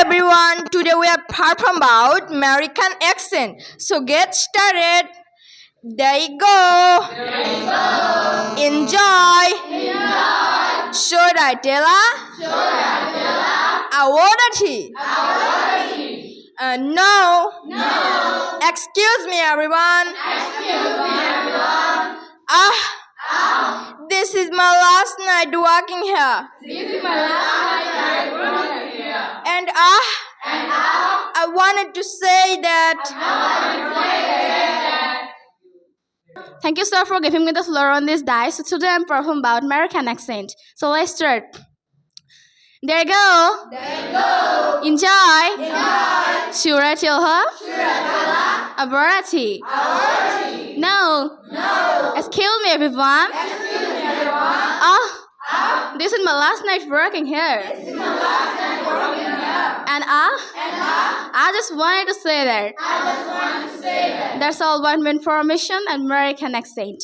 everyone, today we are perform about American accent. So get started. There you go. Enjoy. Should I tell her? Awardity. No. Excuse me, everyone. This is my last night working here. And I wanted to say that. Thank you, sir, for giving me the floor on this dice. So today I'm performing about American accent. So let's start. There you go. Enjoy. Should I tell her? A variety. No. Excuse me, everyone. This is my last night working here. And I just wanted to say that. That's all about information and American accent.